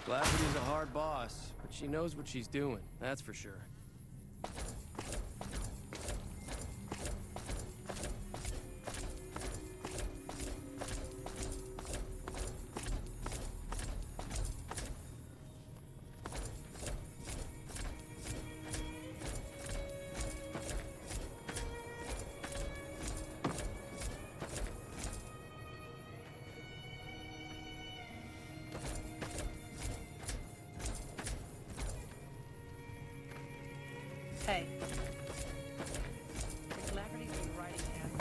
McLafferty's a hard boss, but she knows what she's doing, that's for sure. Hey. McLafferty's your writing hand.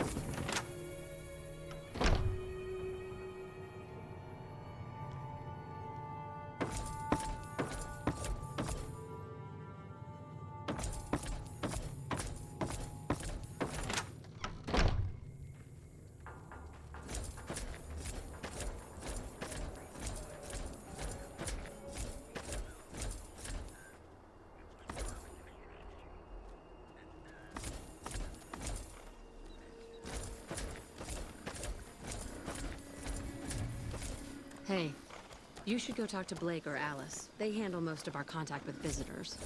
Hey, you should go talk to Blake or Alice. They handle most of our contact with visitors.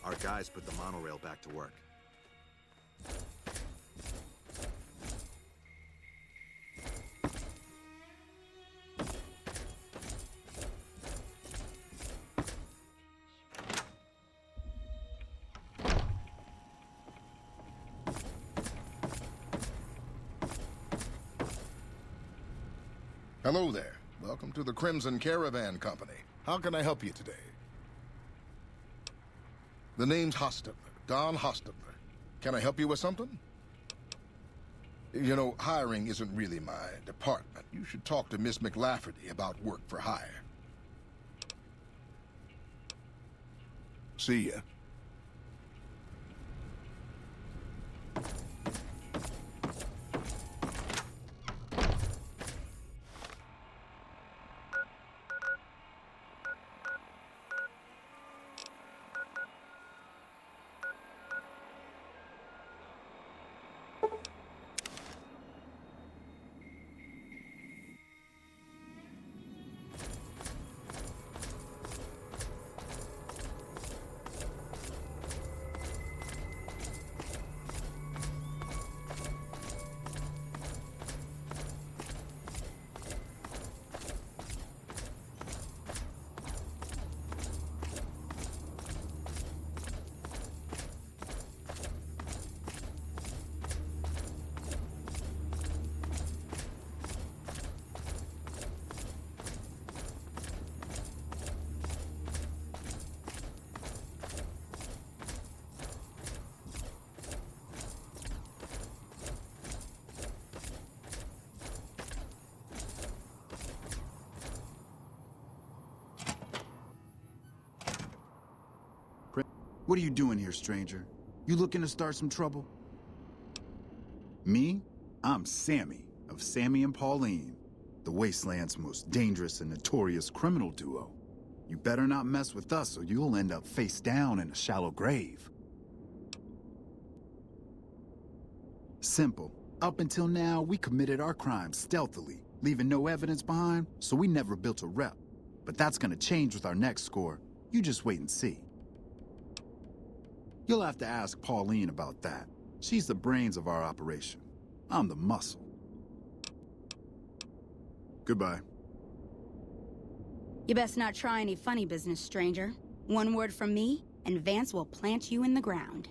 Our guys put the monorail back to work. Hello there. Welcome to the Crimson Caravan Company. How can I help you today? The name's Hostetler, Don Hostetler. Can I help you with something? You know, hiring isn't really my department. You should talk to Miss McLafferty about work for hire. See ya. What are you doing here, stranger? You looking to start some trouble? Me? I'm Sammy, of Sammy and Pauline, the Wasteland's most dangerous and notorious criminal duo. You better not mess with us or you'll end up face down in a shallow grave. Simple. Up until now, we committed our crimes stealthily, leaving no evidence behind, so we never built a rep. But that's gonna change with our next score. You just wait and see. You'll have to ask Pauline about that. She's the brains of our operation. I'm the muscle. Goodbye. You best not try any funny business, stranger. One word from me, and Vance will plant you in the ground.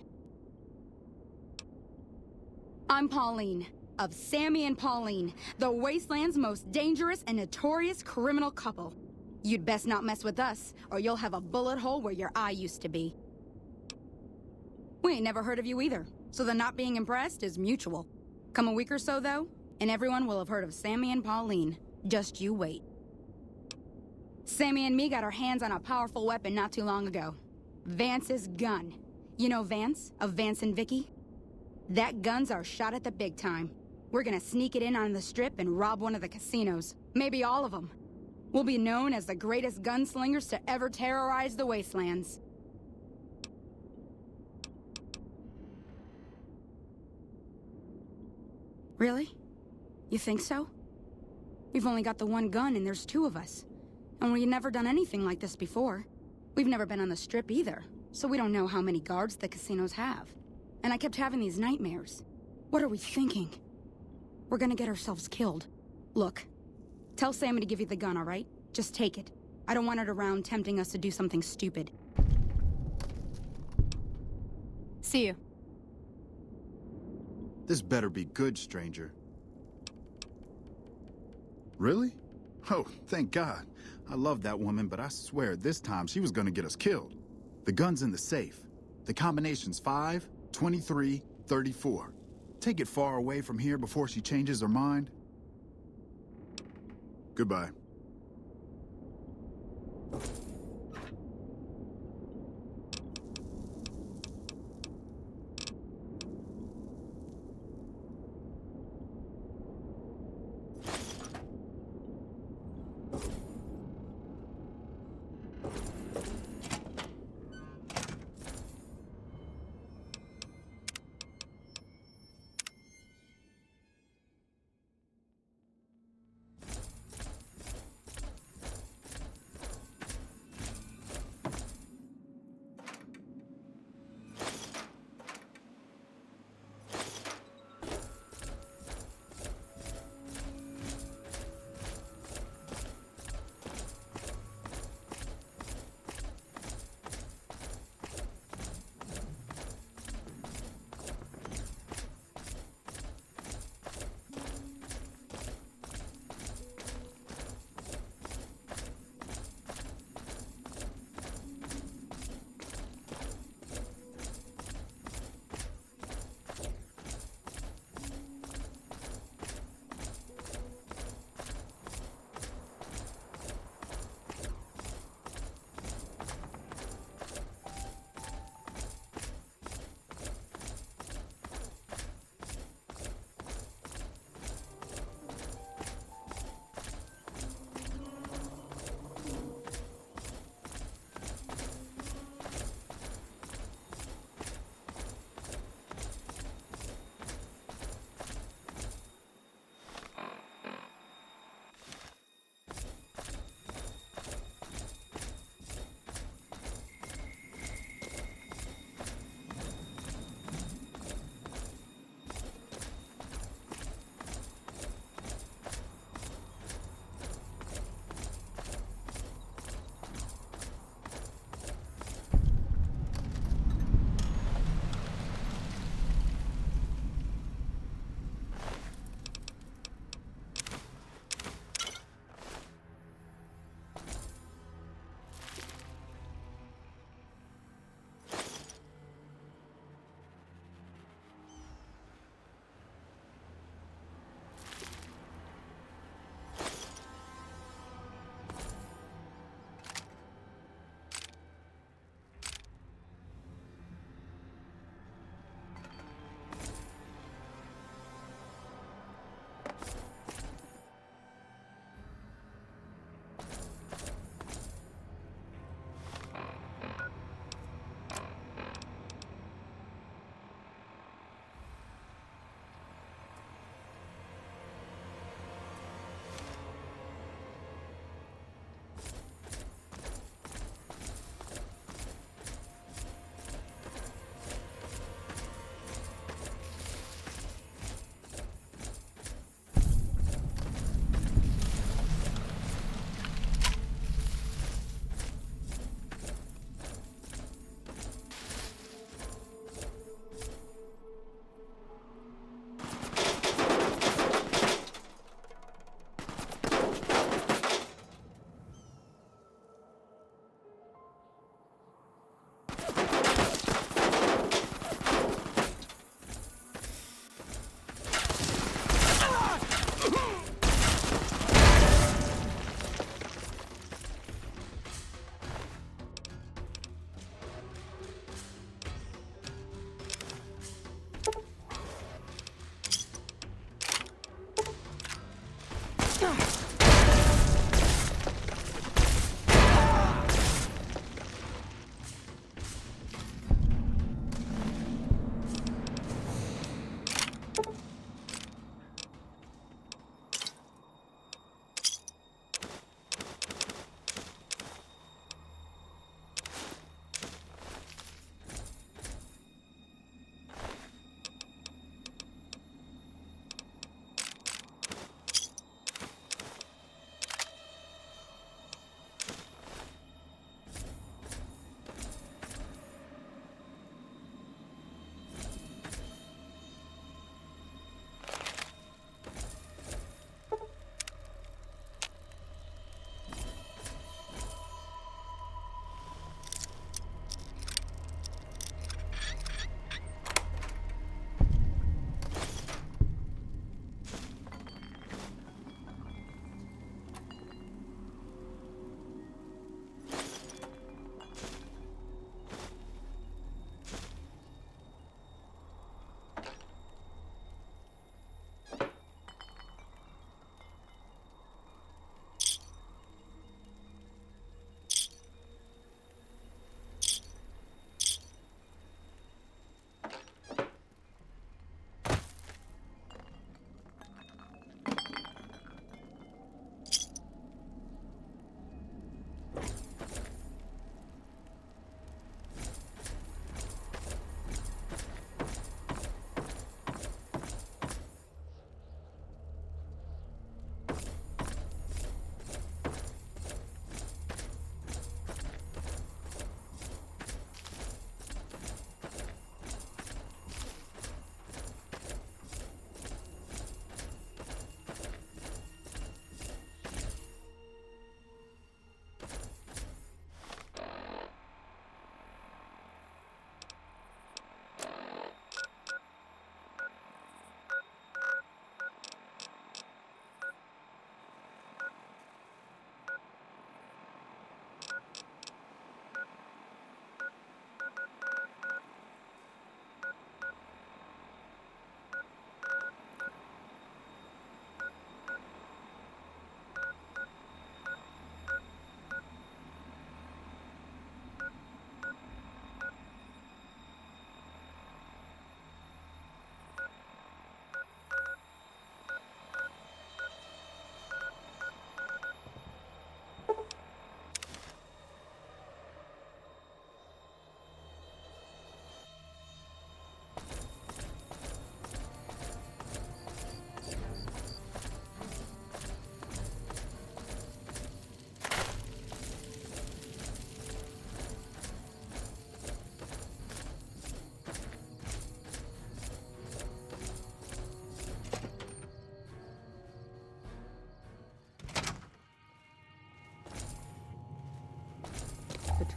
I'm Pauline, of Sammy and Pauline, the Wasteland's most dangerous and notorious criminal couple. You'd best not mess with us, or you'll have a bullet hole where your eye used to be. We ain't never heard of you either, so the not being impressed is mutual. Come a week or so, though, and everyone will have heard of Sammy and Pauline. Just you wait. Sammy and me got our hands on a powerful weapon not too long ago. Vance's gun. You know Vance, of Vance and Vicky? That gun's our shot at the big time. We're gonna sneak it in on the strip and rob one of the casinos. Maybe all of them. We'll be known as the greatest gunslingers to ever terrorize the Wastelands. Really? You think so? We've only got the one gun and there's two of us. And we've never done anything like this before. We've never been on the strip either, so we don't know how many guards the casinos have. And I kept having these nightmares. What are we thinking? We're gonna get ourselves killed. Look, tell Sammy to give you the gun, all right? Just take it. I don't want it around tempting us to do something stupid. See you. This better be good, stranger. Really? Oh, thank God. I love that woman, but I swear this time she was gonna get us killed. The gun's in the safe. The combination's 5, 23, 34. Take it far away from here before she changes her mind. Goodbye.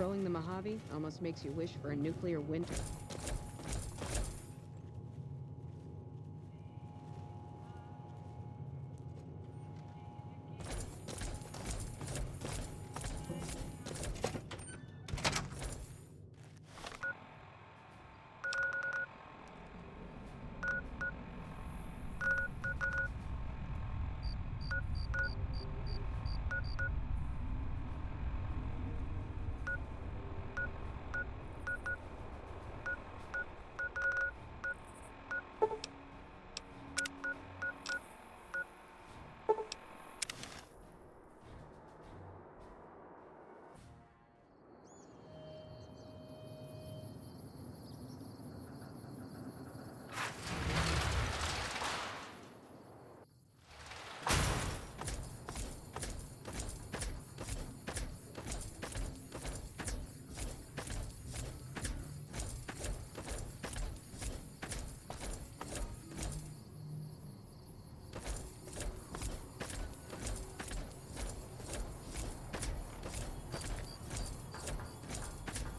Growing the Mojave almost makes you wish for a nuclear winter.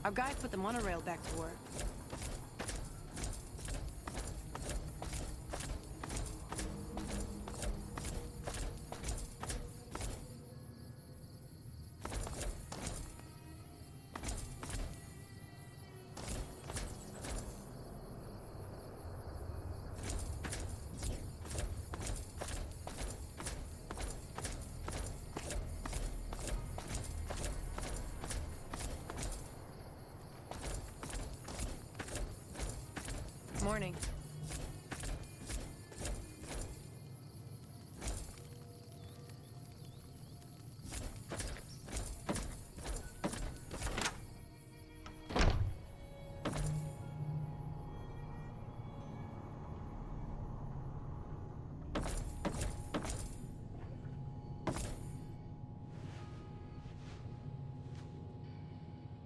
Our guys put the monorail back to work. Morning.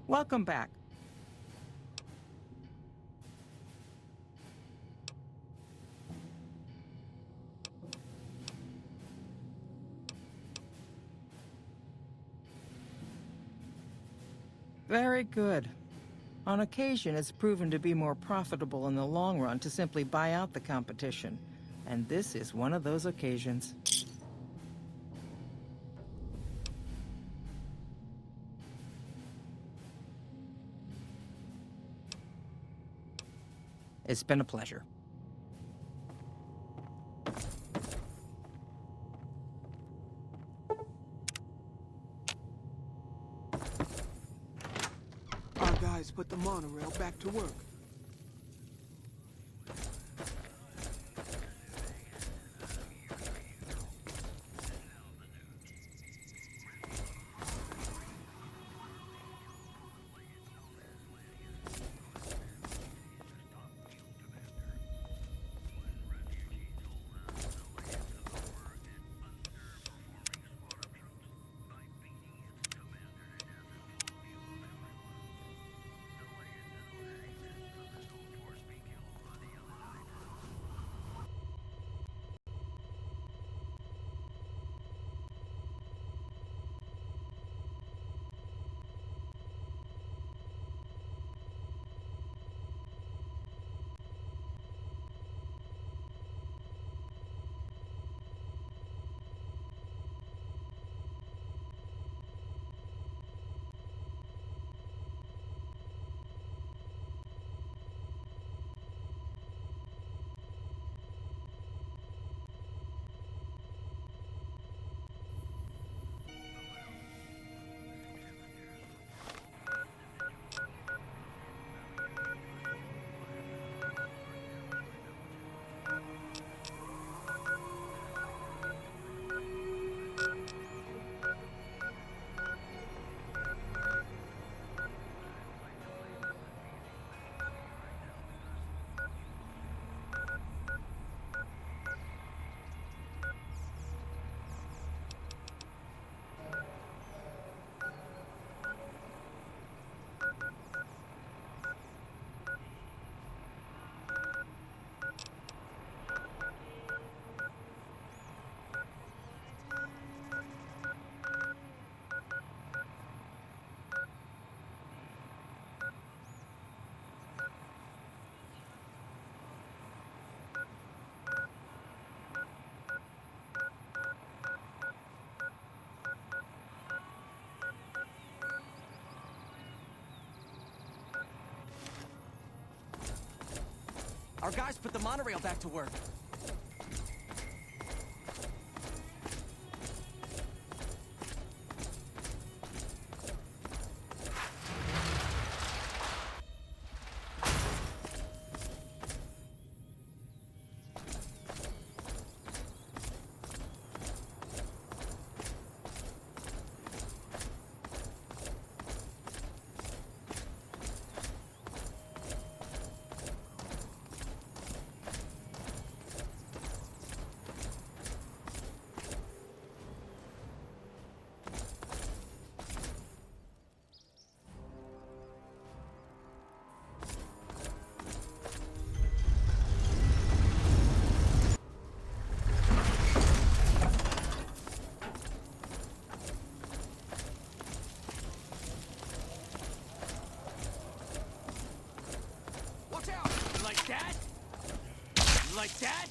Welcome back. Very good. On occasion, it's proven to be more profitable in the long run to simply buy out the competition. And this is one of those occasions. It's been a pleasure. Our guys put the monorail back to work. Our guys put the monorail back to work. Watch out! You like that? You like that?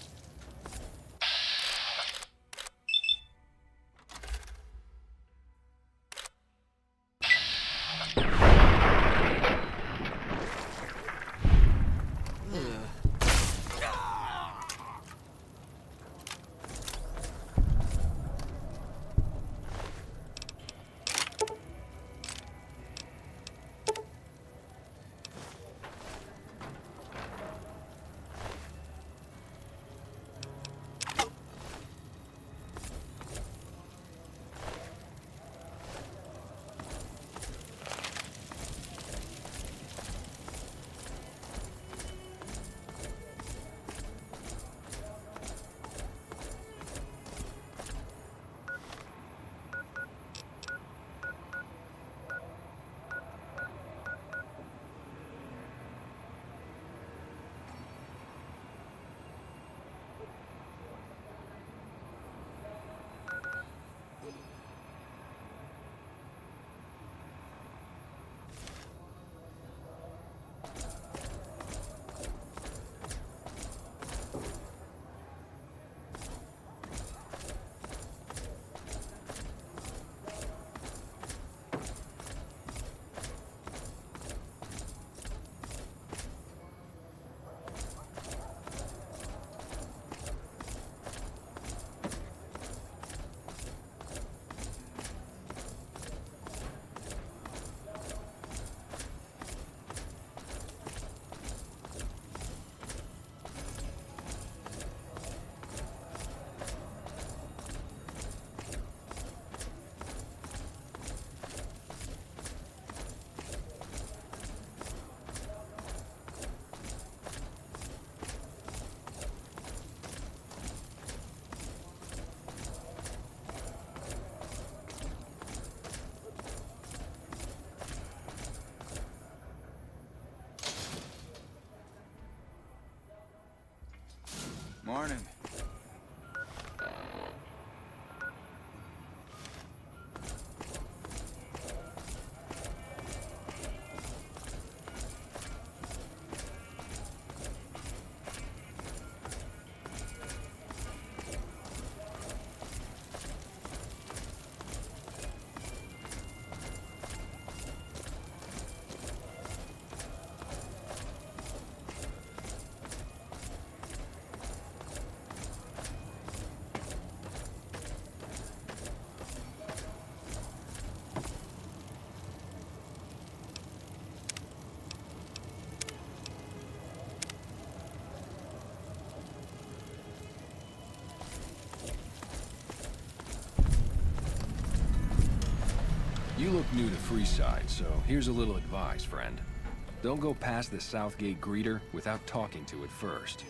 Morning. You look new to Freeside, so here's a little advice, friend. Don't go past the Southgate greeter without talking to it first.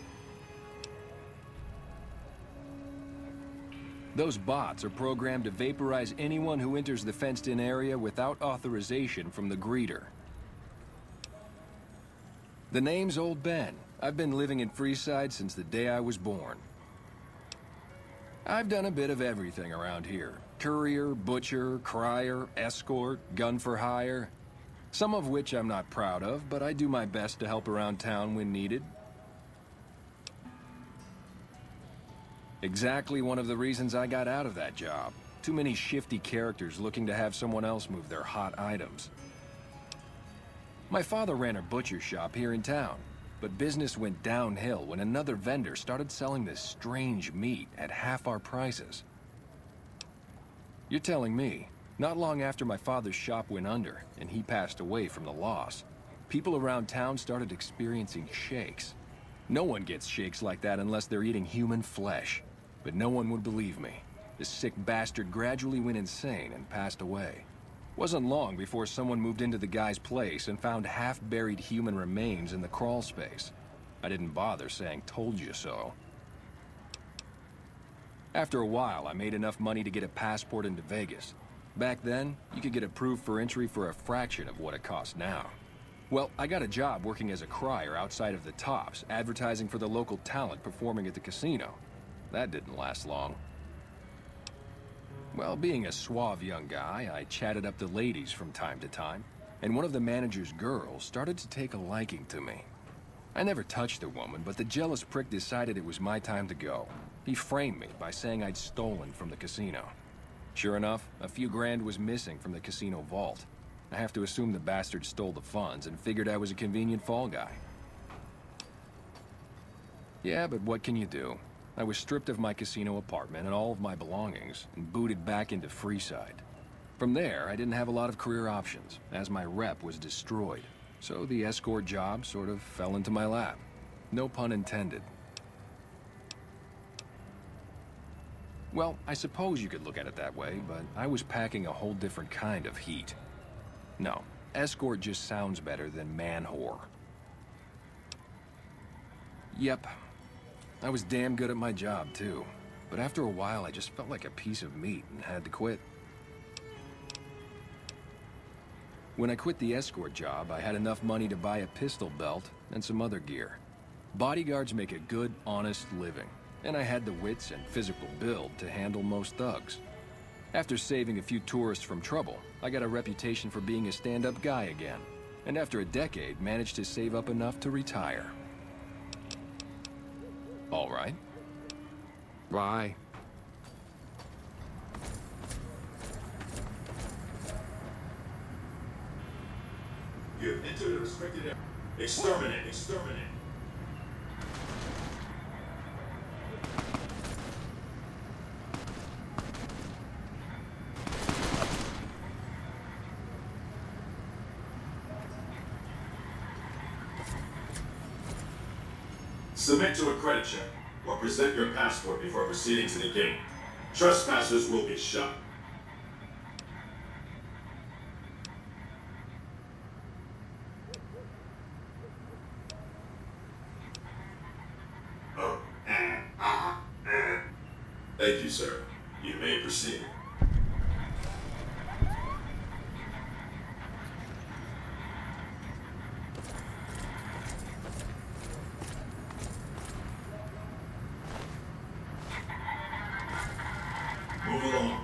Those bots are programmed to vaporize anyone who enters the fenced-in area without authorization from the greeter. The name's Old Ben. I've been living in Freeside since the day I was born. I've done a bit of everything around here. Courier, butcher, crier, escort, gun for hire. Some of which I'm not proud of, but I do my best to help around town when needed. Exactly one of the reasons I got out of that job. Too many shifty characters looking to have someone else move their hot items. My father ran a butcher shop here in town. But business went downhill when another vendor started selling this strange meat at half our prices. You're telling me, not long after my father's shop went under and he passed away from the loss, people around town started experiencing shakes. No one gets shakes like that unless they're eating human flesh. But no one would believe me. The sick bastard gradually went insane and passed away. Wasn't long before someone moved into the guy's place and found half-buried human remains in the crawl space. I didn't bother saying "told you so." After a while, I made enough money to get a passport into Vegas. Back then, you could get approved for entry for a fraction of what it costs now. Well, I got a job working as a crier outside of the Tops, advertising for the local talent performing at the casino. That didn't last long. Well, being a suave young guy, I chatted up the ladies from time to time, and one of the manager's girls started to take a liking to me. I never touched the woman, but the jealous prick decided it was my time to go. He framed me by saying I'd stolen from the casino. Sure enough, a few grand was missing from the casino vault. I have to assume the bastard stole the funds and figured I was a convenient fall guy. Yeah, but what can you do? I was stripped of my casino apartment and all of my belongings and booted back into Freeside. From there, I didn't have a lot of career options, as my rep was destroyed. So the escort job sort of fell into my lap. No pun intended. Well, I suppose you could look at it that way, but I was packing a whole different kind of heat. No, escort just sounds better than man-whore. Yep. I was damn good at my job, too. But after a while, I just felt like a piece of meat and had to quit. When I quit the escort job, I had enough money to buy a pistol belt and some other gear. Bodyguards make a good, honest living, and I had the wits and physical build to handle most thugs. After saving a few tourists from trouble, I got a reputation for being a stand-up guy again, and after a decade, managed to save up enough to retire. All right. Bye. You have entered a restricted area. Exterminate, exterminate. Submit to a credit check, or present your passport before proceeding to the gate. Trespassers will be shot. Thank you, sir. You may proceed. Move along.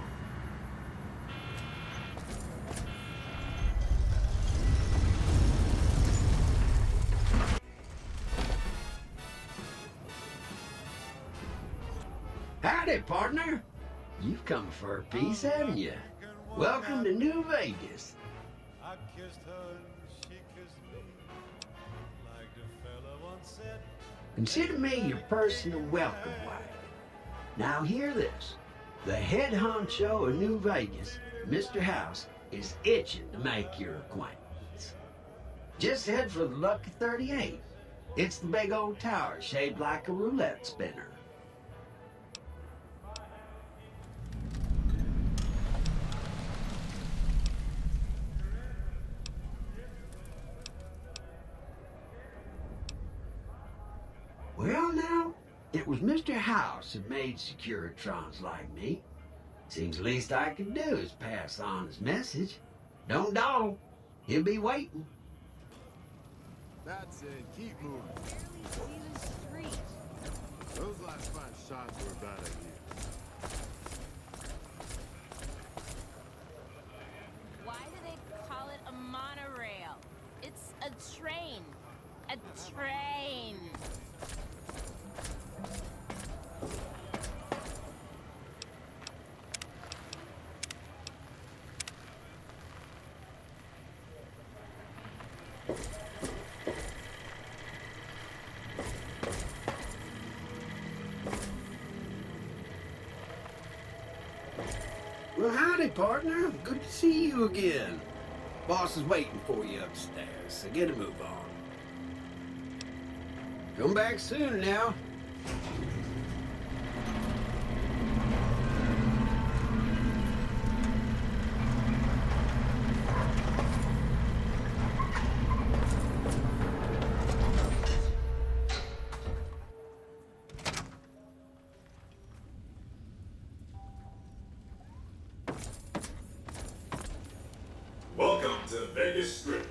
Howdy, partner. You've come for a piece, haven't you? Welcome to New Vegas. I kissed her and she kissed me, like the fella once said. Consider me your personal welcome wagon. Now hear this. The head honcho of New Vegas, Mr. House, is itching to make your acquaintance. Just head for the Lucky 38. It's the big old tower shaped like a roulette spinner. Well, now, it was Mr. House that made Securitrons like me. Seems the least I can do is pass on his message. Don't dawdle. He'll be waiting. That's it. Keep moving. Those last 5 shots were a bad idea. Why do they call it a monorail? It's a train. A train. Well, howdy, partner. Good to see you again. Boss is waiting for you upstairs, so get a move on. Come back soon now. Welcome to Vegas Strip.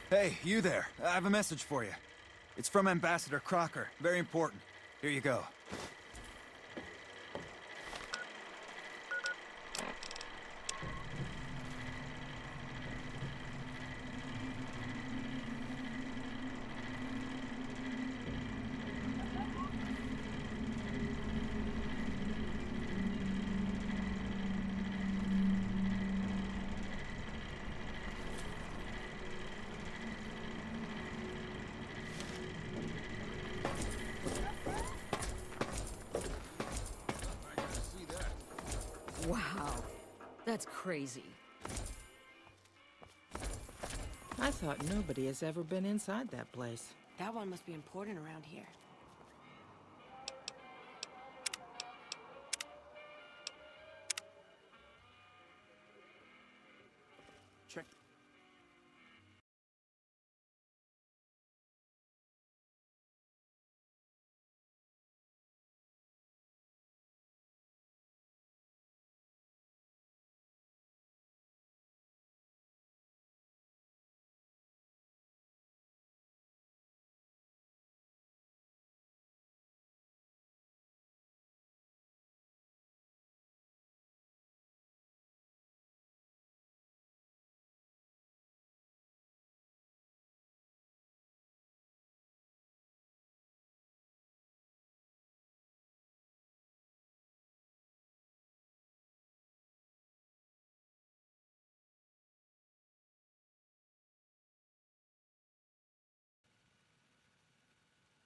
Hey, you there. I have a message for you. It's from Ambassador Crocker. Very important. Here you go. Wow. That's crazy. I thought nobody has ever been inside that place. That one must be important around here. Check.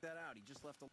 That out. He just left a...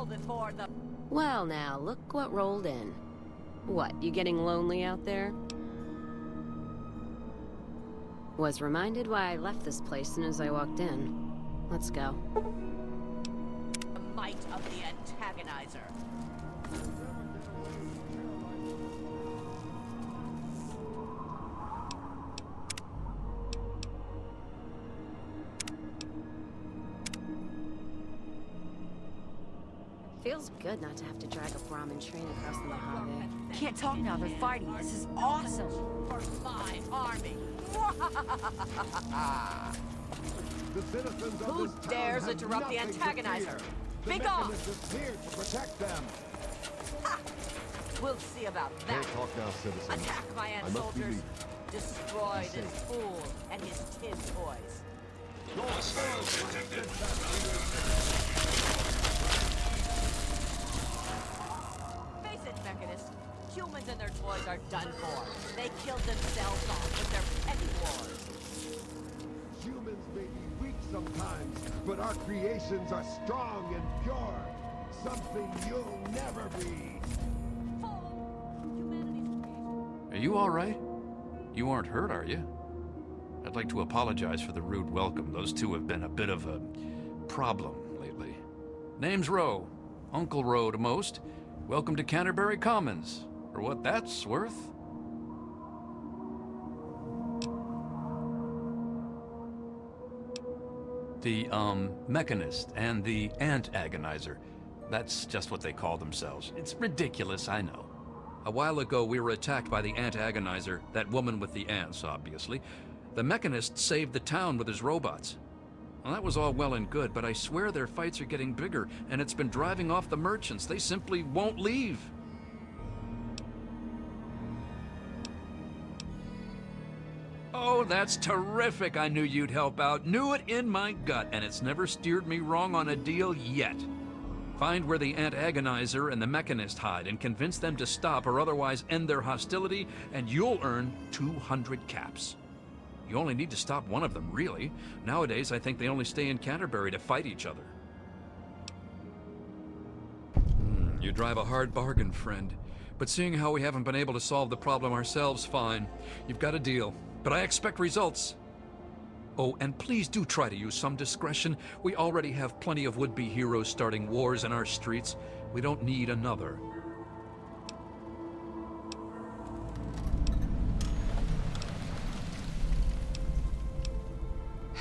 before the... Well now, look what rolled in. What, you getting lonely out there? Was reminded why I left this place soon as I walked in. Let's go. The might of the antagonizer. Feels good not to have to drag a Brahmin train across the Mojave. Can't talk now, they're fighting. This is awesome. For my army. The citizens of Who this town dares have interrupt the nothing to antagonizer? fear. Be The gone! Mechanist is here to protect them. We'll see about that. Don't talk now, citizen. Attack my ant I must be soldiers. leaving. Destroy Be this safe. fool and his tin toys. Face it, Mechanist. Humans and their toys are done for. They killed themselves off with their petty wars. Humans may be weak sometimes, but our creations are strong and pure. Something you'll never be. Are you all right? You aren't hurt, are you? I'd like to apologize for the rude welcome. Those two have been a bit of a problem lately. Name's Rowe. Uncle Rowe to most. Welcome to Canterbury Commons. For what that's worth. The, Mechanist and the Ant Agonizer. That's just what they call themselves. It's ridiculous, I know. A while ago, we were attacked by the Ant Agonizer, that woman with the ants, obviously. The Mechanist saved the town with his robots. Well, that was all well and good, but I swear their fights are getting bigger, and it's been driving off the merchants. They simply won't leave. Oh, that's terrific. I knew you'd help out. Knew it in my gut, and it's never steered me wrong on a deal yet. Find where the Ant Agonizer and the Mechanist hide and convince them to stop or otherwise end their hostility, and you'll earn 200 caps. You only need to stop one of them, really. Nowadays, I think they only stay in Canterbury to fight each other. You drive a hard bargain, friend. But seeing how we haven't been able to solve the problem ourselves, fine. You've got a deal. But I expect results. Oh, and please do try to use some discretion. We already have plenty of would-be heroes starting wars in our streets. We don't need another.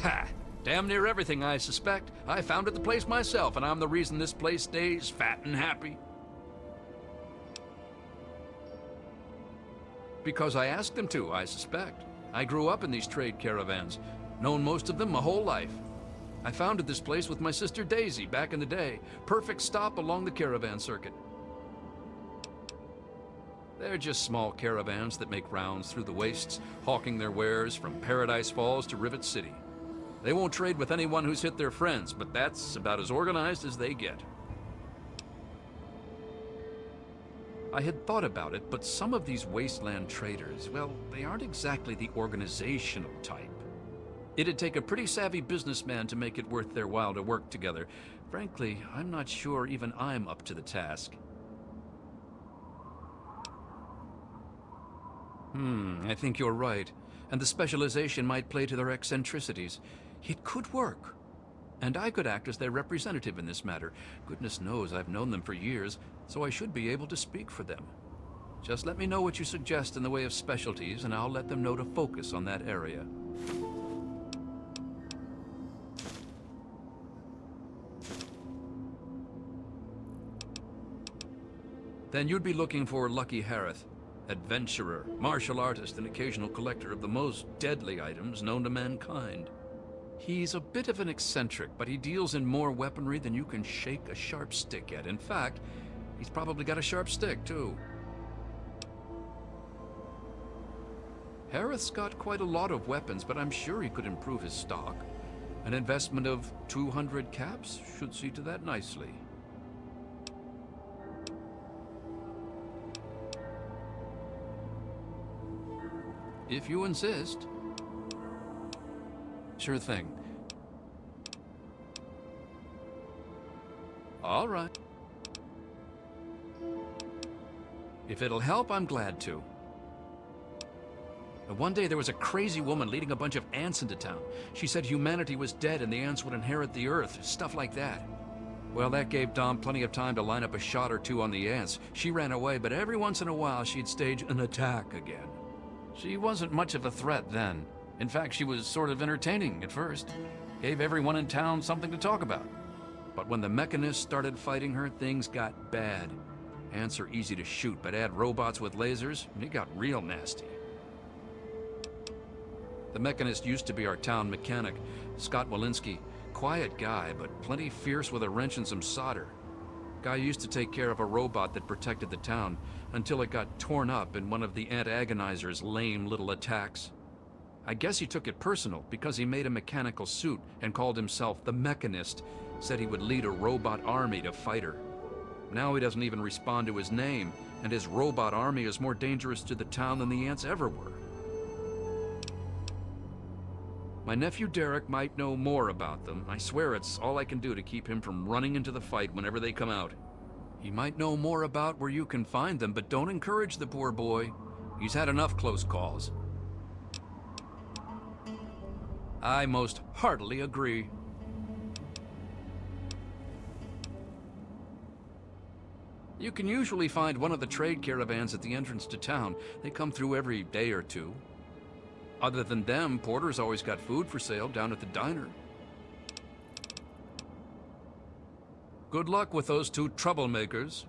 Ha! Damn near everything, I suspect. I founded the place myself, and I'm the reason this place stays fat and happy. Because I asked them to, I suspect. I grew up in these trade caravans, known most of them my whole life. I founded this place with my sister Daisy back in the day. Perfect stop along the caravan circuit. They're just small caravans that make rounds through the wastes, hawking their wares from Paradise Falls to Rivet City. They won't trade with anyone who's hit their friends, but that's about as organized as they get. I had thought about it, but some of these wasteland traders, well, they aren't exactly the organizational type. It'd take a pretty savvy businessman to make it worth their while to work together. Frankly, I'm not sure even I'm up to the task. I think you're right. And the specialization might play to their eccentricities. It could work. And I could act as their representative in this matter. Goodness knows I've known them for years, so I should be able to speak for them. Just let me know what you suggest in the way of specialties, and I'll let them know to focus on that area. Then you'd be looking for Lucky Harith, adventurer, martial artist, and occasional collector of the most deadly items known to mankind. He's a bit of an eccentric, but he deals in more weaponry than you can shake a sharp stick at. In fact, he's probably got a sharp stick, too. Harith's got quite a lot of weapons, but I'm sure he could improve his stock. An investment of 200 caps should see to that nicely. If you insist. Sure thing. All right. If it'll help, I'm glad to. One day there was a crazy woman leading a bunch of ants into town. She said humanity was dead and the ants would inherit the earth, stuff like that. Well, that gave Dom plenty of time to line up a shot or two on the ants. She ran away, but every once in a while she'd stage an attack again. She wasn't much of a threat then. In fact, she was sort of entertaining at first. Gave everyone in town something to talk about. But when the mechanists started fighting her, things got bad. Ants are easy to shoot, but add robots with lasers, it got real nasty. The mechanist used to be our town mechanic, Scott Walensky. Quiet guy, but plenty fierce with a wrench and some solder. Guy used to take care of a robot that protected the town until it got torn up in one of the ant agonizer's lame little attacks. I guess he took it personal because he made a mechanical suit and called himself the Mechanist, said he would lead a robot army to fight her. Now he doesn't even respond to his name, and his robot army is more dangerous to the town than the ants ever were. My nephew Derek might know more about them. I swear it's all I can do to keep him from running into the fight whenever they come out. He might know more about where you can find them, but don't encourage the poor boy. He's had enough close calls. I most heartily agree. You can usually find one of the trade caravans at the entrance to town. They come through every day or two. Other than them, Porter's always got food for sale down at the diner. Good luck with those two troublemakers.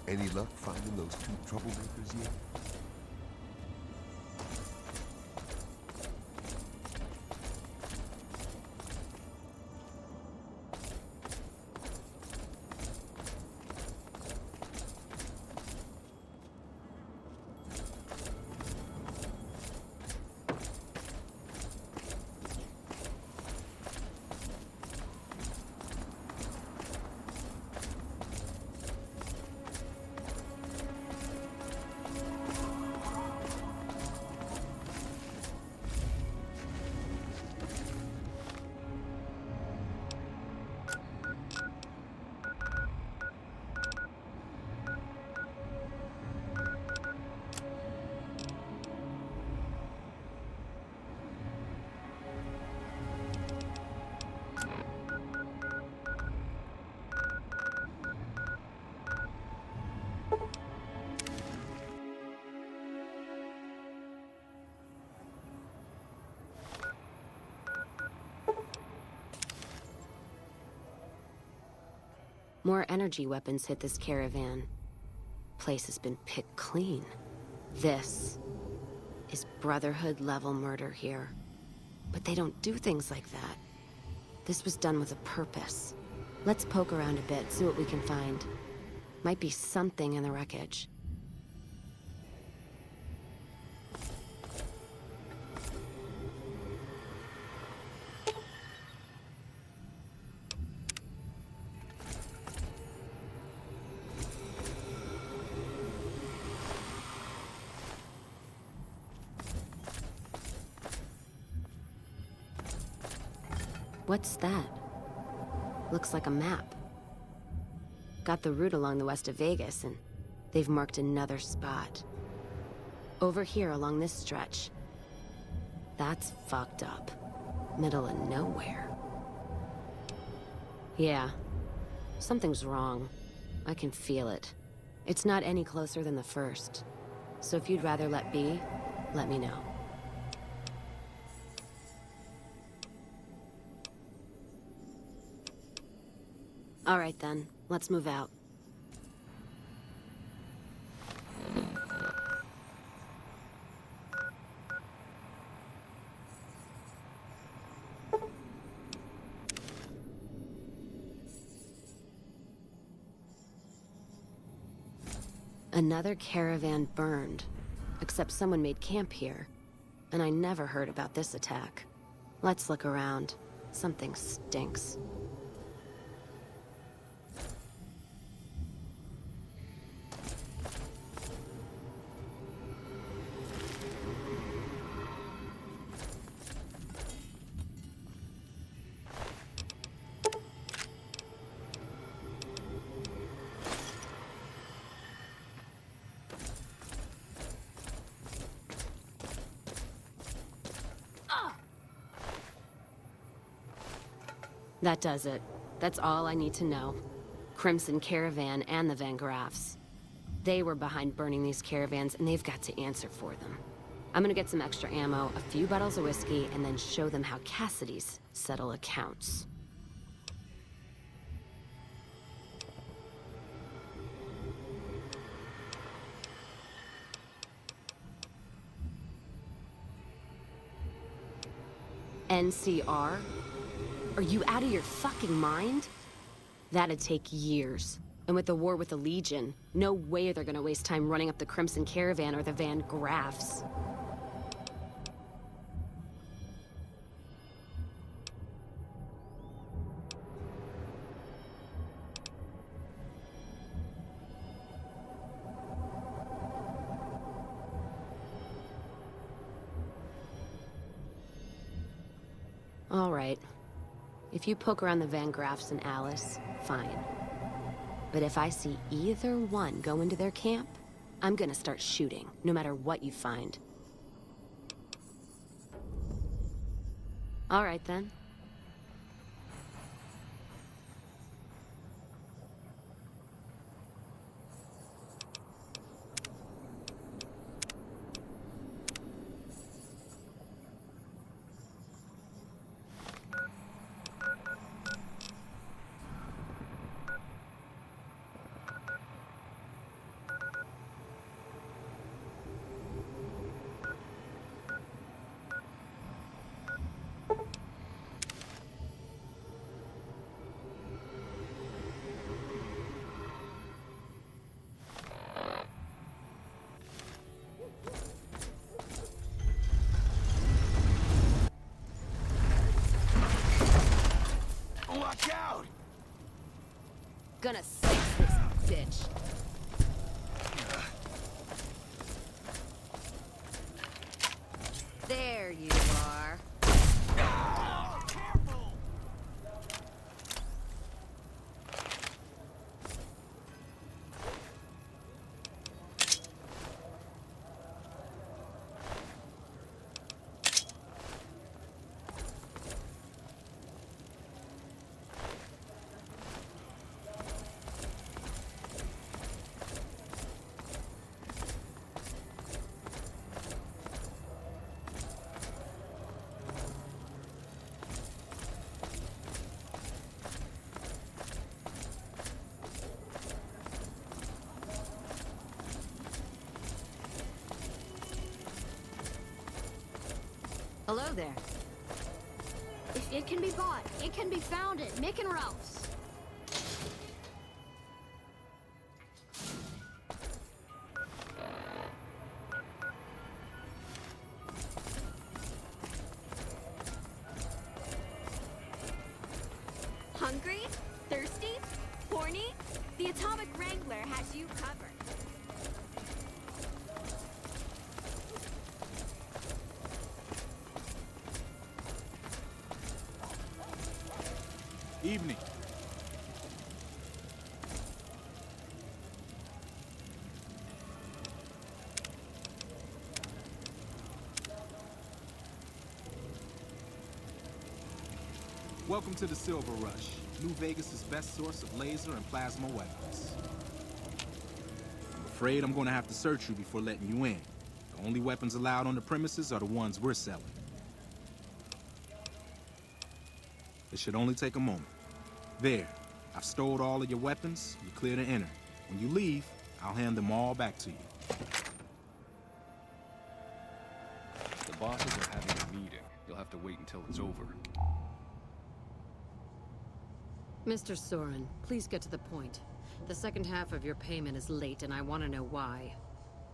Any luck finding those two troublemakers yet? More energy weapons hit this caravan. Place has been picked clean. This is Brotherhood-level murder here. But they don't do things like that. This was done with a purpose. Let's poke around a bit, see what we can find. Might be something in the wreckage. What's that? Looks like a map. Got the route along the west of Vegas, and they've marked another spot. Over here along this stretch. That's fucked up. Middle of nowhere. Yeah. Something's wrong. I can feel it. It's not any closer than the first. So if you'd rather let be, let me know. All right then, let's move out. Another caravan burned, except someone made camp here, and I never heard about this attack. Let's look around. Something stinks. That does it. That's all I need to know. Crimson Caravan and the Van Graffs. They were behind burning these caravans, and they've got to answer for them. I'm gonna get some extra ammo, a few bottles of whiskey, and then show them how Cassidy's settle accounts. NCR? Are you out of your fucking mind? That'd take years. And with the war with the Legion, no way they're gonna waste time running up the Crimson Caravan or the Van Graffs. All right. If you poke around the Van Graffs and Alice, fine. But if I see either one go into their camp, I'm gonna start shooting, no matter what you find. All right, then. Watch out! Gonna six this bitch. There you are. Oh, careful! Hello there. If it can be bought, it can be found at Mick and Ralph's. Hungry? Thirsty? Horny? The Atomic Wrangler has you covered. Evening. Welcome to the Silver Rush, New Vegas' best source of laser and plasma weapons. I'm afraid I'm gonna have to search you before letting you in. The only weapons allowed on the premises are the ones we're selling. It should only take a moment. There, I've stored all of your weapons. You're clear to enter. When you leave, I'll hand them all back to you. The bosses are having a meeting. You'll have to wait until it's over. Mr. Soren, please get to the point. The second half of your payment is late, and I want to know why.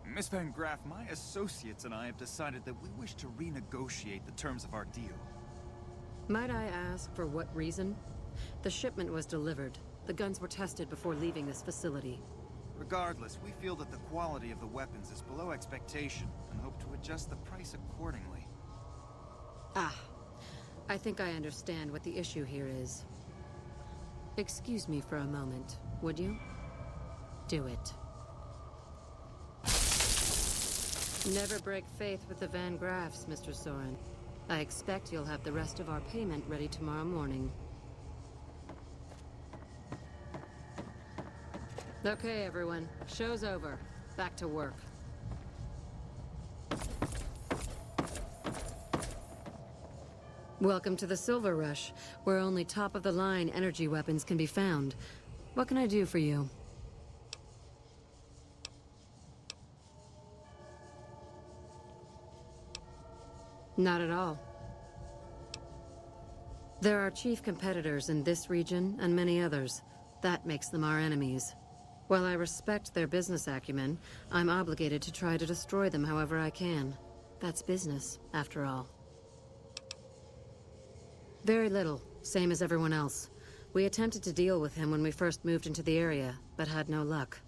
Miss Van Graff, my associates and I have decided that we wish to renegotiate the terms of our deal. Might I ask for what reason? The shipment was delivered. The guns were tested before leaving this facility. Regardless, we feel that the quality of the weapons is below expectation and hope to adjust the price accordingly. Ah, I think I understand what the issue here is. Excuse me for a moment, would you? Do it. Never break faith with the Van Graffs, Mr. Soren. I expect you'll have the rest of our payment ready tomorrow morning. Okay, everyone. Show's over. Back to work. Welcome to the Silver Rush, where only top-of-the-line energy weapons can be found. What can I do for you? Not at all. There are chief competitors in this region and many others. That makes them our enemies. While I respect their business acumen, I'm obligated to try to destroy them however I can. That's business, after all. Very little, same as everyone else. We attempted to deal with him when we first moved into the area, but had no luck.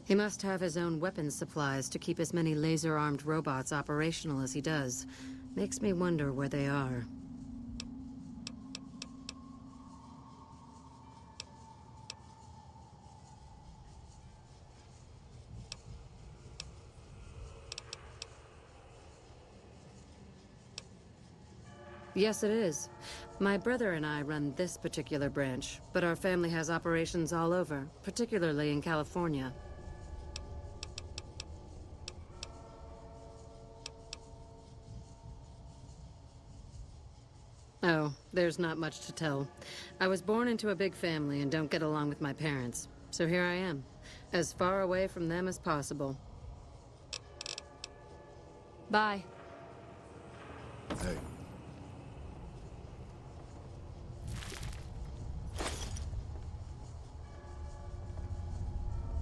He must have his own weapons supplies to keep as many laser-armed robots operational as he does. Makes me wonder where they are. Yes, it is. My brother and I run this particular branch, but our family has operations all over, particularly in California. Oh, there's not much to tell. I was born into a big family and don't get along with my parents. So here I am, as far away from them as possible. Bye. Hey.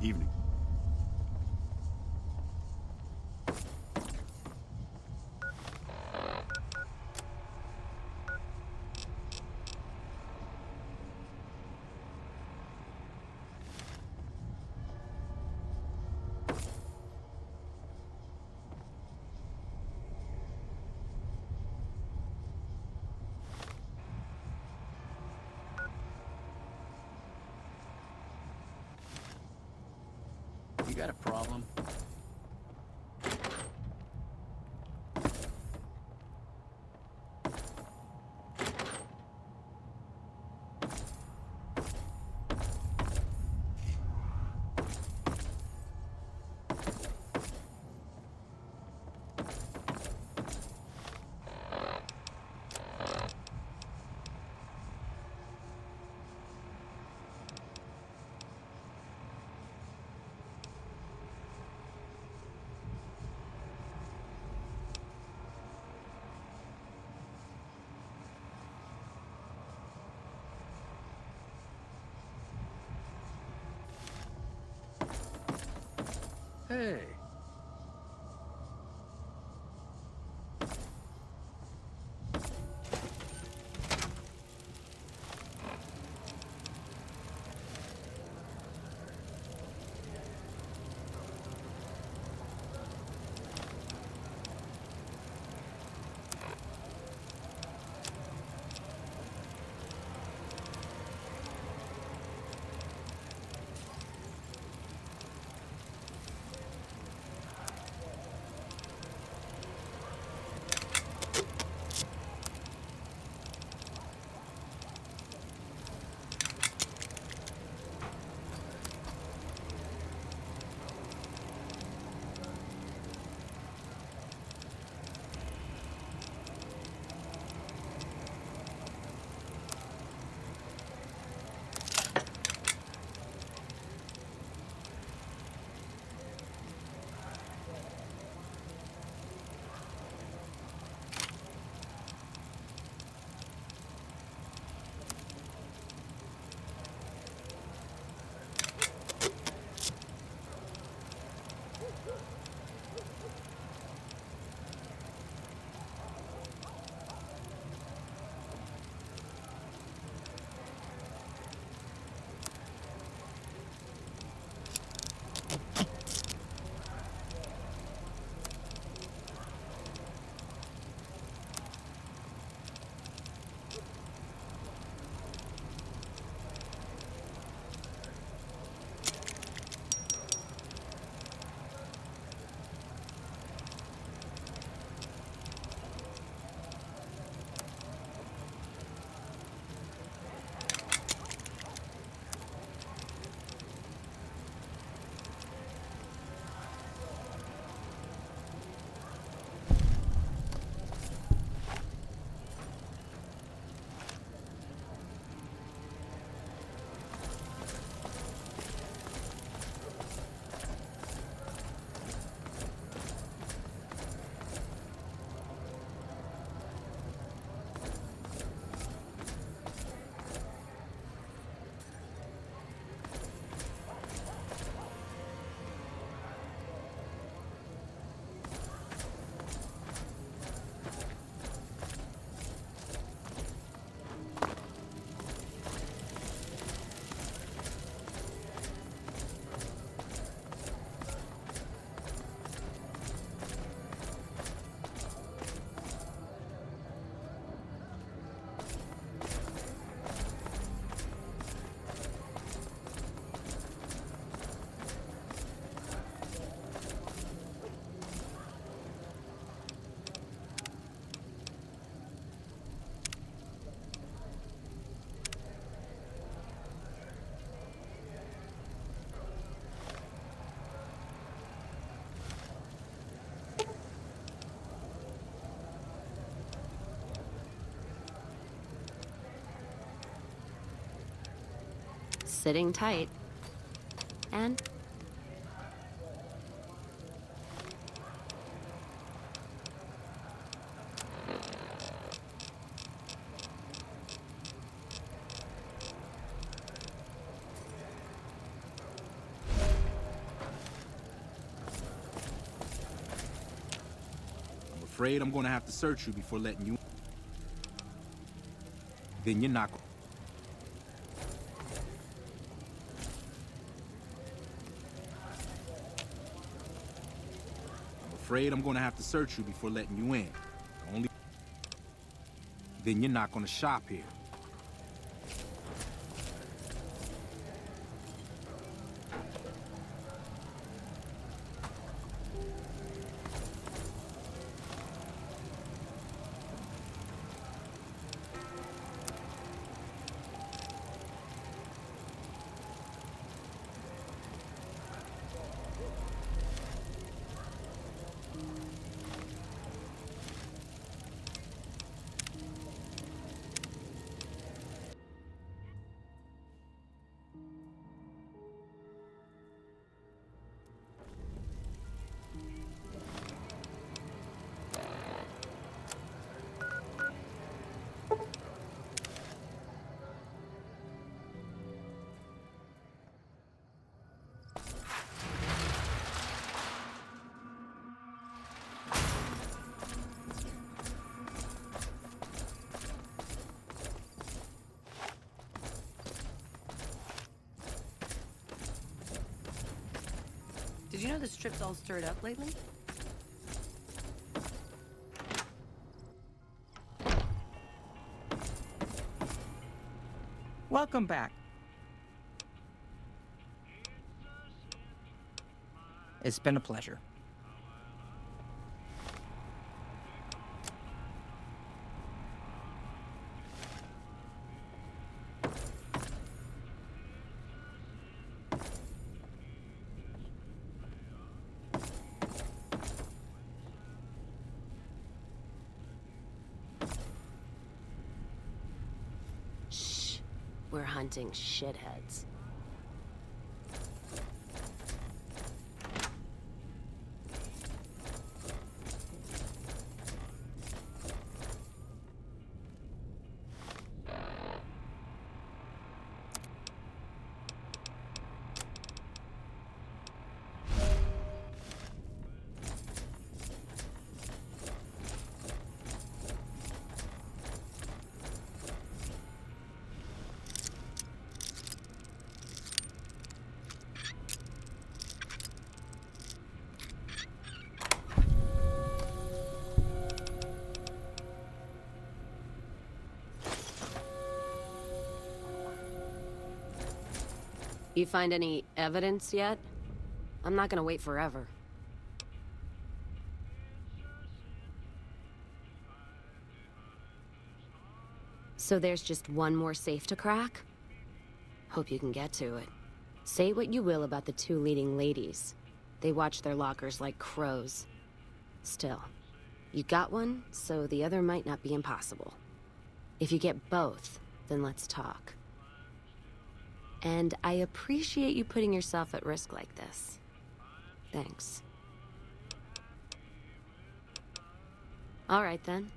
Evening. You got a problem? Hey. sitting tight. And I'm afraid I'm gonna have to search you before letting you in. Then you're not. I'm afraid I'm gonna have to search you before letting you in. Only. Then you're not gonna shop here. Did you know this trip's all stirred up lately? Welcome back. It's been a pleasure. we're hunting shitheads. You find any evidence yet? I'm not gonna wait forever. So there's just one more safe to crack? Hope you can get to it. Say what you will about the two leading ladies. They watch their lockers like crows. Still, you got one, so the other might not be impossible. If you get both, then let's talk. And I appreciate you putting yourself at risk like this. Thanks. All right, then.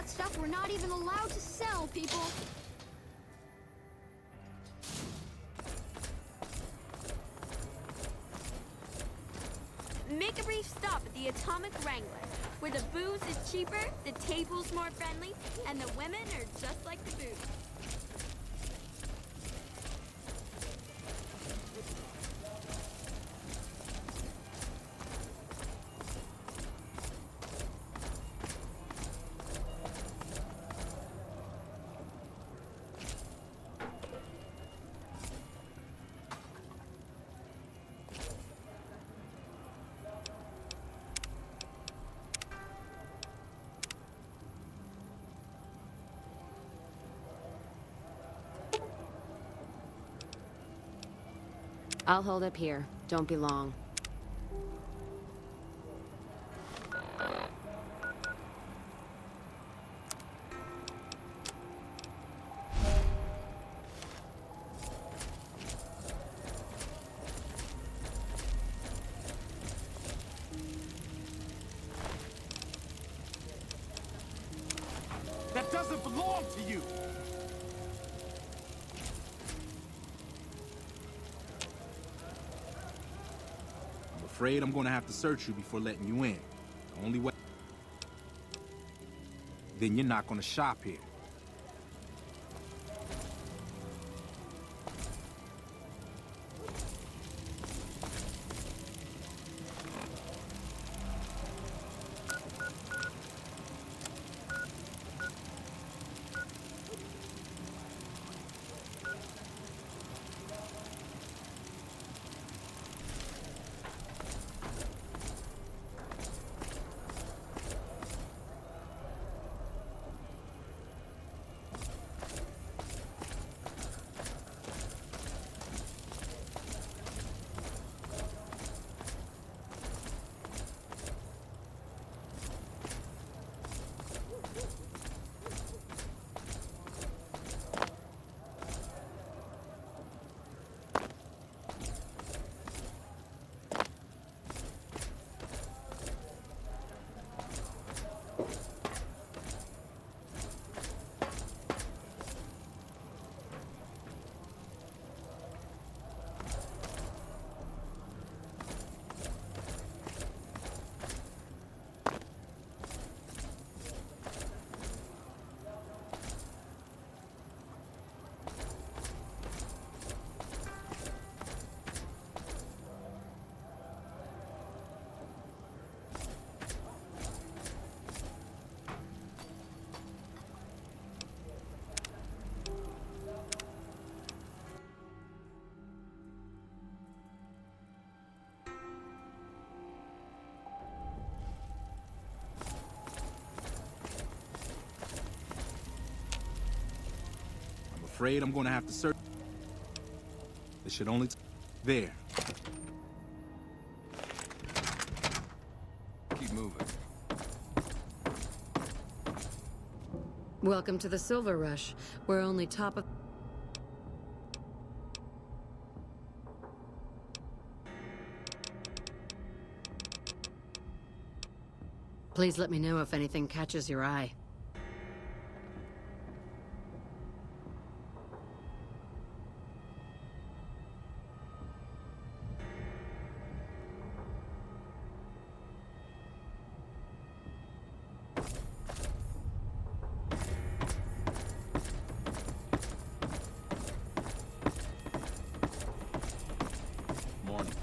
got stuff we're not even allowed to sell, people. Make a brief stop at the Atomic Wrangler, where the booze is cheaper, the table's more friendly, and the women are just like the booze. I'll hold up here. Don't be long. That doesn't belong to you! I'm afraid I'm gonna have to search you before letting you in. The only way... Then you're not gonna shop here. Afraid I'm gonna have to search. It should only... There. Keep moving. Welcome to the Silver Rush. We're only top of... Please let me know if anything catches your eye. Morning.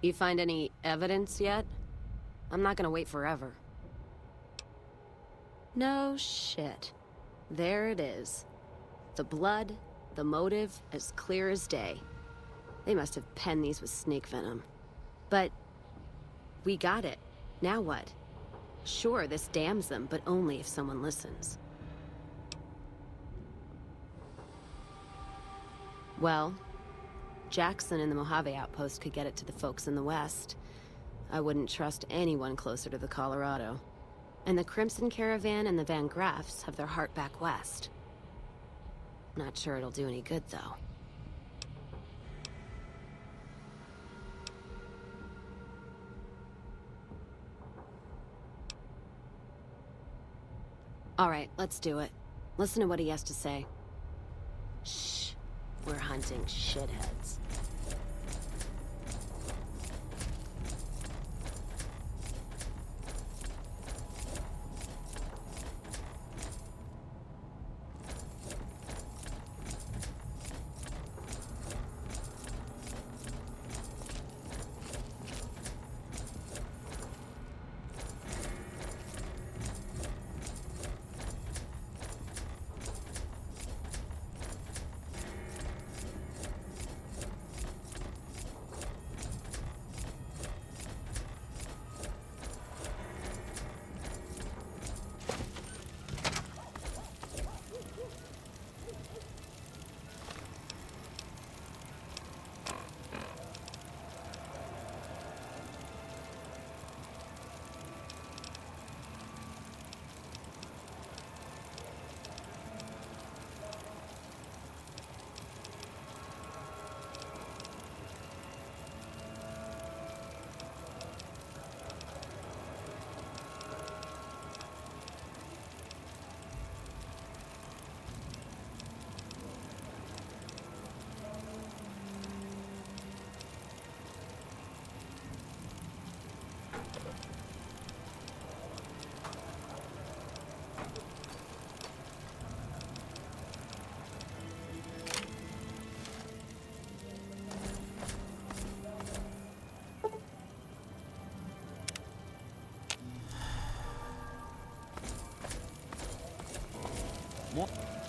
You find any evidence yet? I'm not gonna wait forever. No shit. There it is. The blood, the motive, as clear as day. They must have penned these with snake venom. But we got it. Now what? Sure, this damns them, but only if someone listens. Well, Jackson and the Mojave outpost could get it to the folks in the west. I wouldn't trust anyone closer to the Colorado. And the Crimson Caravan and the Van Graffs have their heart back west. Not sure it'll do any good, though. All right, let's do it. Listen to what he has to say. Shh. We're hunting shitheads.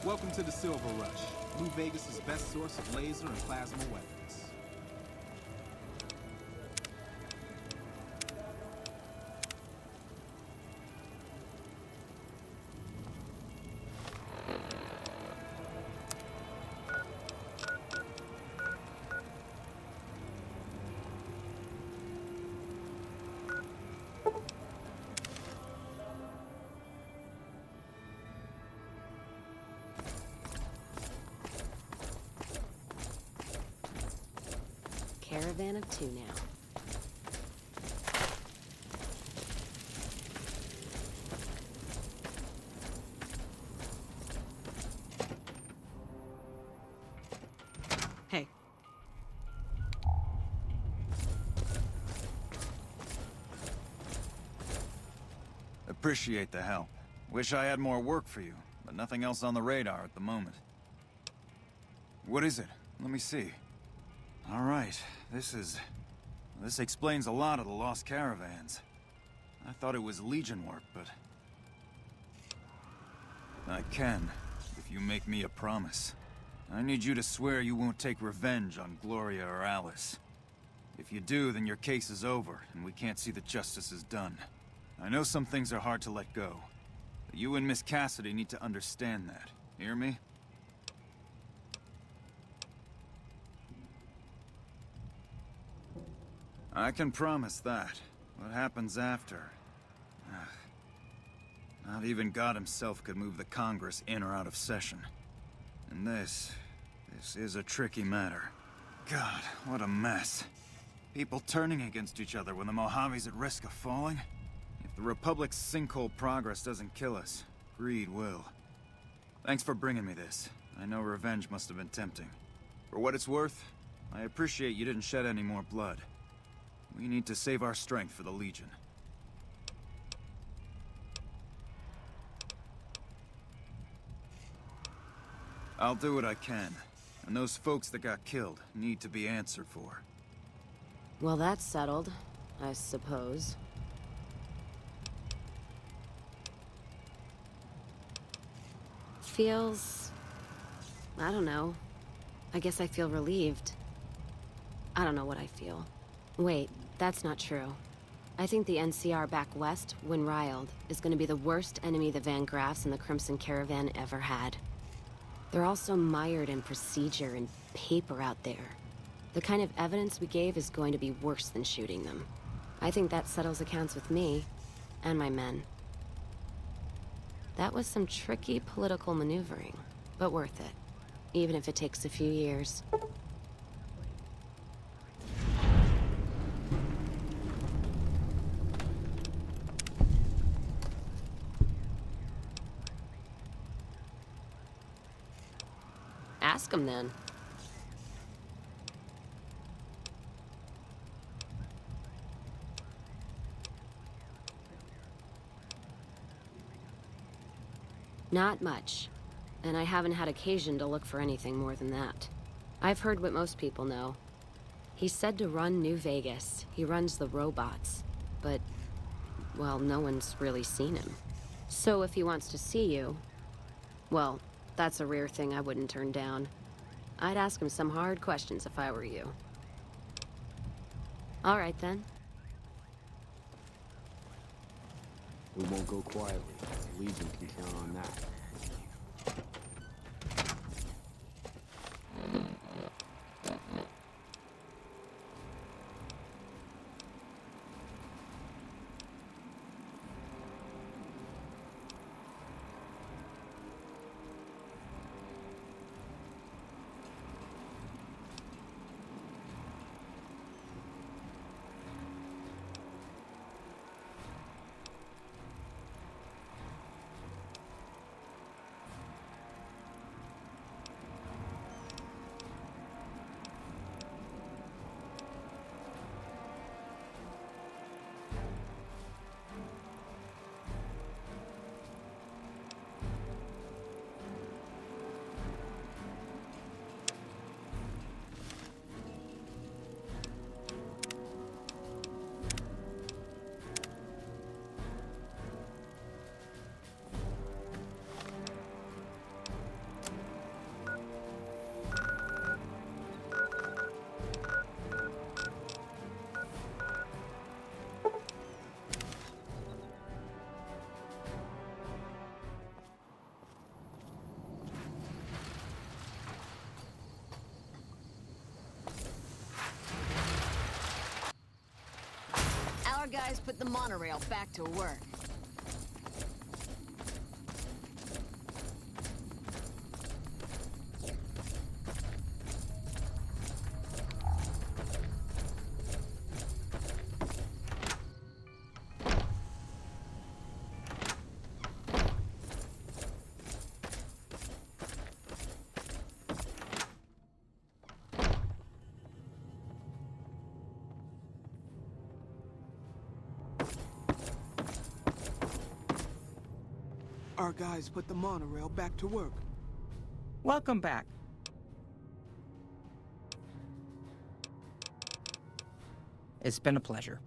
Welcome to the Silver Rush, New Vegas' best source of laser and plasma weapons. Caravan of two now. Hey. Appreciate the help. Wish I had more work for you, but nothing else on the radar at the moment. What is it? Let me see. All right, this explains a lot of the lost caravans. I thought it was Legion work, but... I can, if you make me a promise. I need you to swear you won't take revenge on Gloria or Alice. If you do, then your case is over, and we can't see that justice is done. I know some things are hard to let go, but you and Miss Cassidy need to understand that. Hear me? I can promise that. What happens after? Not even God himself could move the Congress in or out of session. And this is a tricky matter. God, what a mess. People turning against each other when the Mojave's at risk of falling? If the Republic's sinkhole progress doesn't kill us, greed will. Thanks for bringing me this. I know revenge must have been tempting. For what it's worth, I appreciate you didn't shed any more blood. We need to save our strength for the Legion. I'll do what I can, and those folks that got killed need to be answered for. Well, that's settled, I suppose. Feels... I don't know. I guess I feel relieved. I don't know what I feel. Wait, that's not true. I think the NCR back west, when riled, is gonna be the worst enemy the Van Graffs and the Crimson Caravan ever had. They're all so mired in procedure and paper out there. The kind of evidence we gave is going to be worse than shooting them. I think that settles accounts with me, and my men. That was some tricky political maneuvering, but worth it. Even if it takes a few years. Ask him then. Not much. And I haven't had occasion to look for anything more than that. I've heard what most people know. He's said to run New Vegas. He runs the robots. But, well, no one's really seen him. So if he wants to see you, well, that's a rare thing I wouldn't turn down. I'd ask him some hard questions if I were you. All right, then. We won't go quietly. Legion can count on that. Our guys put the monorail back to work. Our guys put the monorail back to work. Welcome back. It's been a pleasure.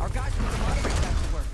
Our guys put the monorail back to work.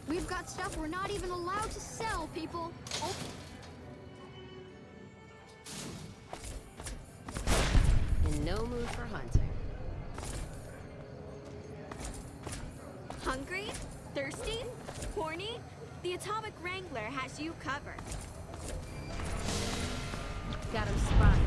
We've got stuff we're not even allowed to sell, people. Oh. no mood for hunting. Hungry? Thirsty? Horny? The Atomic Wrangler has you covered. Got him spotted.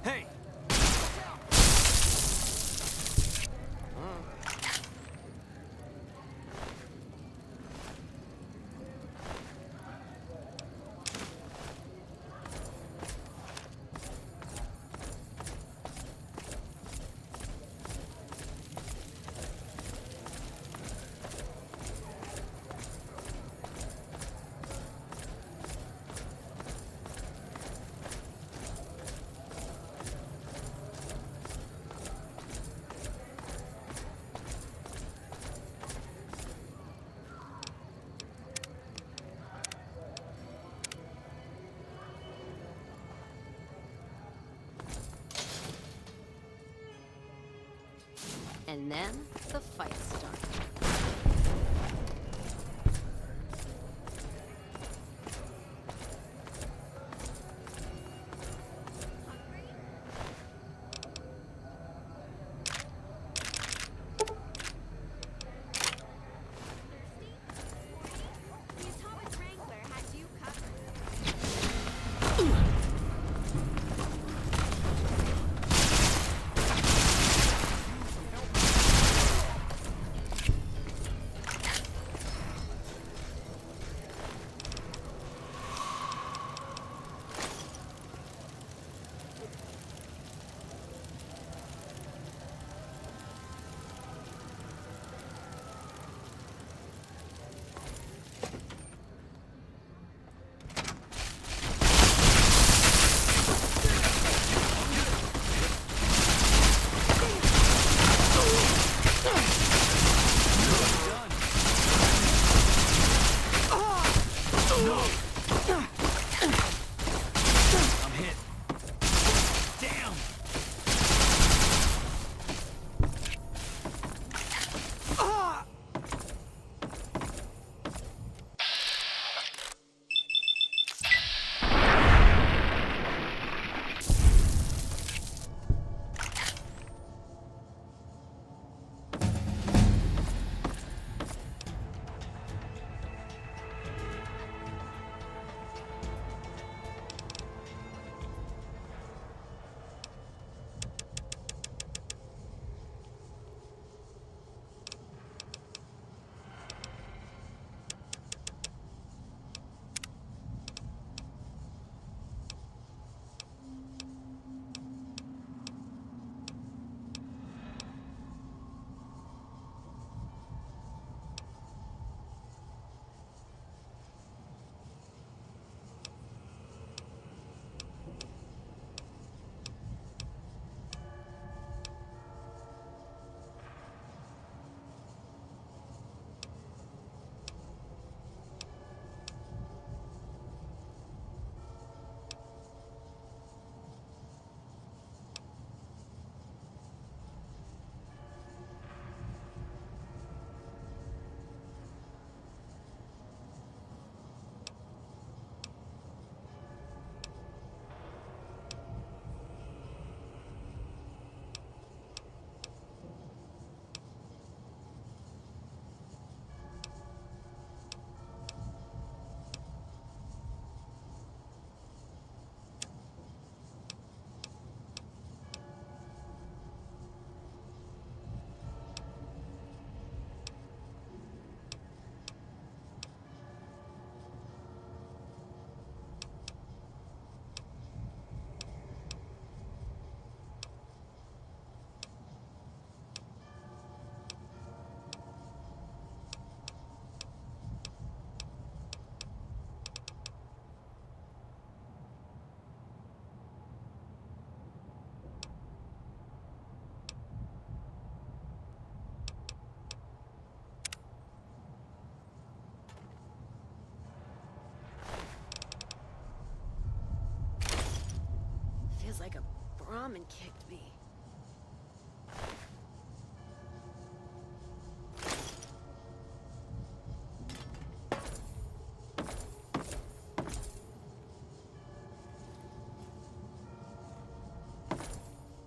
Hey! And then the fight started. The Atomic Wrangler has you covered.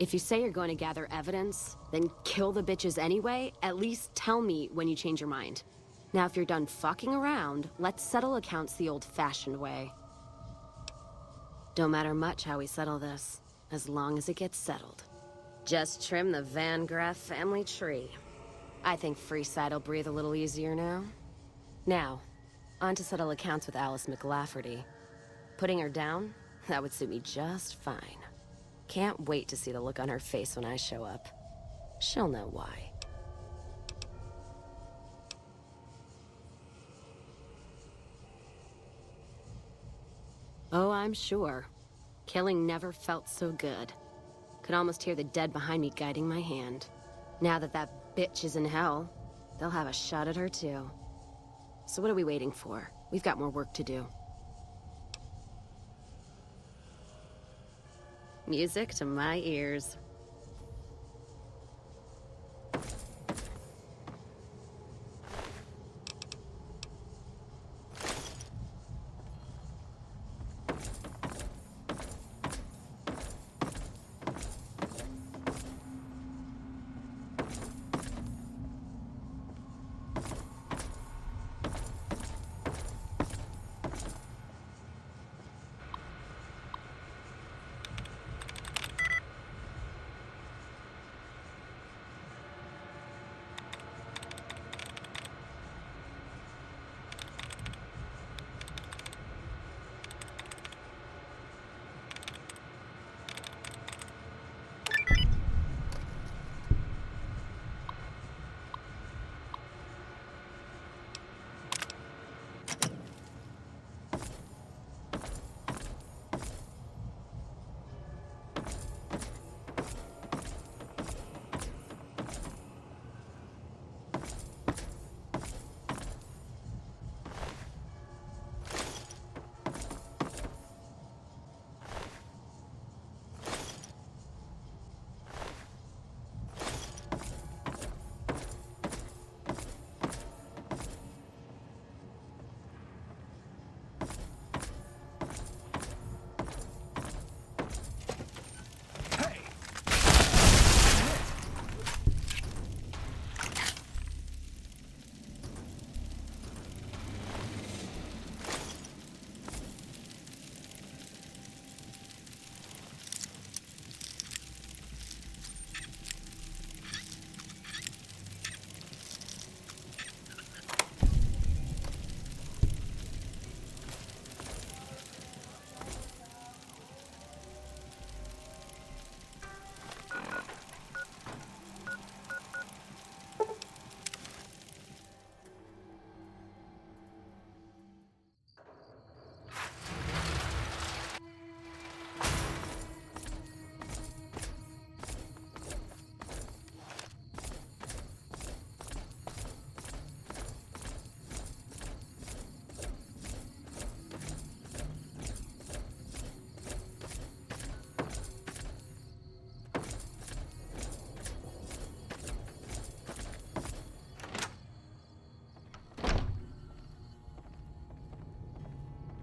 If you say you're going to gather evidence, then kill the bitches anyway, at least tell me when you change your mind. Now, if you're done fucking around, let's settle accounts the old-fashioned way. Don't matter much how we settle this, as long as it gets settled. Just trim the Van Graff family tree. I think Freeside'll breathe a little easier now. Now, on to settle accounts with Alice McLafferty. Putting her down? That would suit me just fine. Can't wait to see the look on her face when I show up. She'll know why. Oh, I'm sure. Killing never felt so good. Could almost hear the dead behind me guiding my hand. Now that that bitch is in hell, they'll have a shot at her too. So what are we waiting for? We've got more work to do. Music to my ears.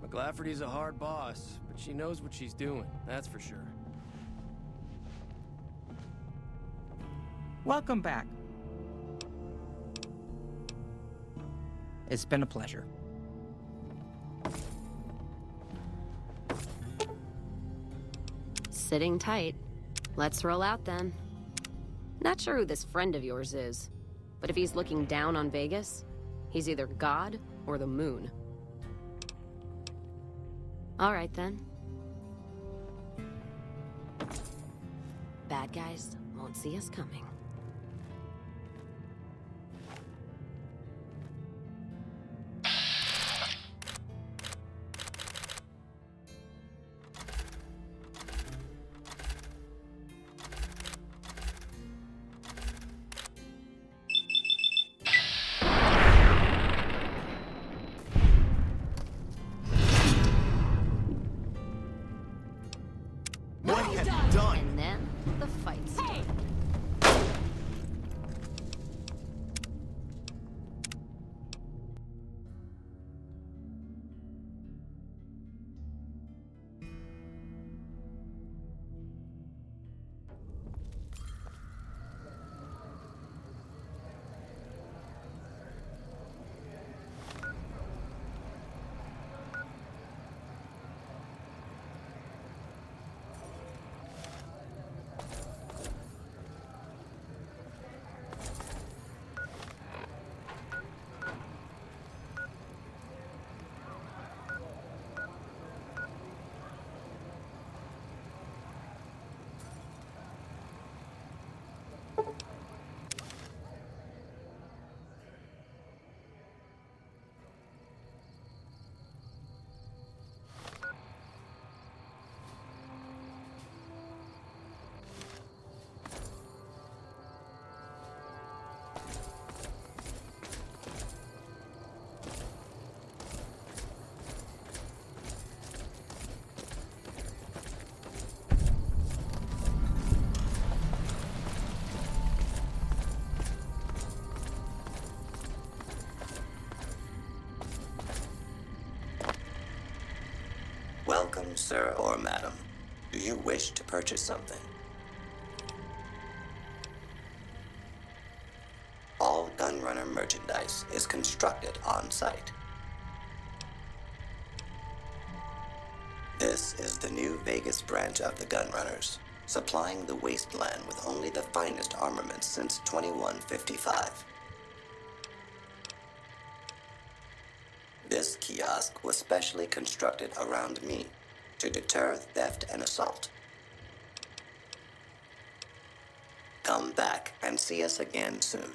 McLafferty's a hard boss, but she knows what she's doing, that's for sure. Welcome back. It's been a pleasure. Sitting tight. Let's roll out then. Not sure who this friend of yours is, but if he's looking down on Vegas, he's either God or the moon. All right then. Bad guys won't see us coming. What have you done? And then the fights. Hey! Sir or madam, do you wish to purchase something? All Gunrunner merchandise is constructed on site. This is the New Vegas branch of the Gunrunners, supplying the Wasteland with only the finest armaments since 2155. This kiosk was specially constructed around me to deter theft and assault. Come back and see us again soon.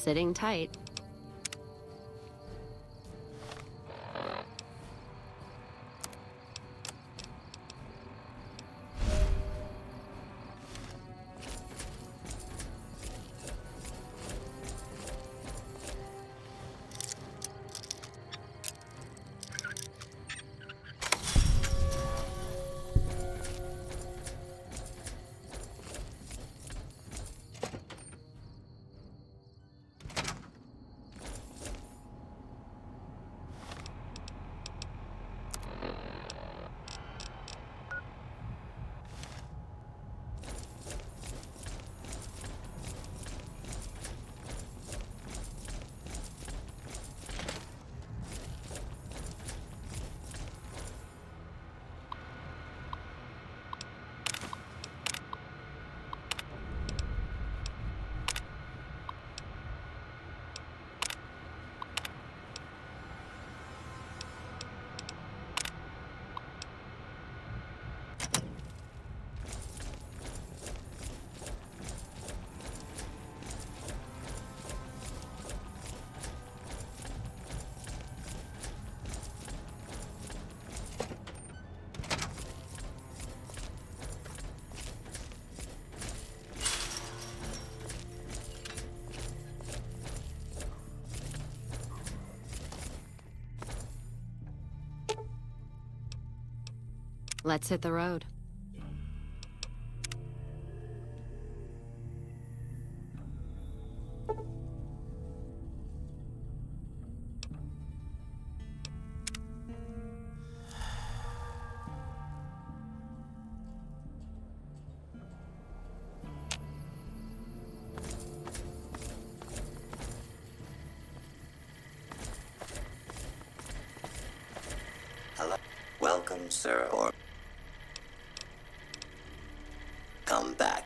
Sitting tight. Let's hit the road. sir, or come back.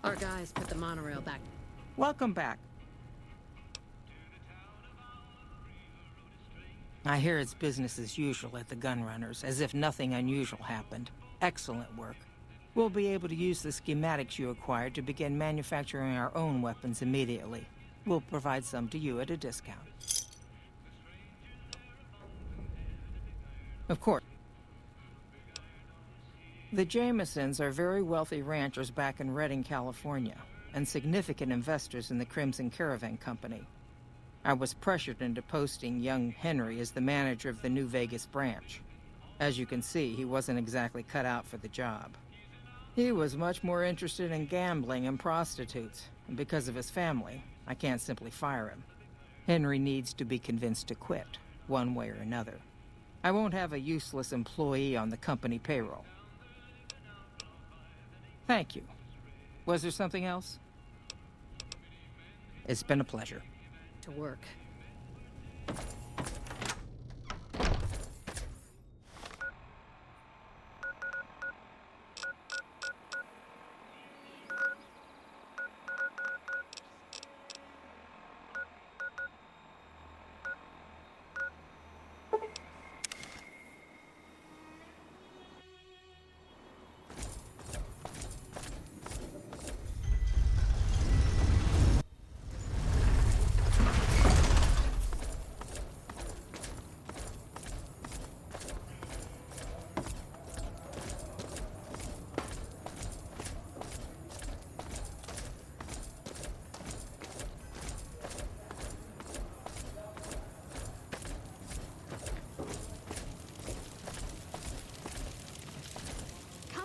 Our guys put the monorail back. Welcome back. I hear it's business as usual at the Gunrunners, as if nothing unusual happened. Excellent work. We'll be able to use the schematics you acquired to begin manufacturing our own weapons immediately. We'll provide some to you at a discount. Of course. The Jamesons are very wealthy ranchers back in Redding, California, and significant investors in the Crimson Caravan Company. I was pressured into posting young Henry as the manager of the New Vegas branch. As you can see, he wasn't exactly cut out for the job. He was much more interested in gambling and prostitutes, and because of his family, I can't simply fire him. Henry needs to be convinced to quit, one way or another. I won't have a useless employee on the company payroll. Thank you. Was there something else? It's been a pleasure. To work.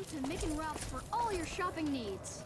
To Mick and Ralph's for all your shopping needs.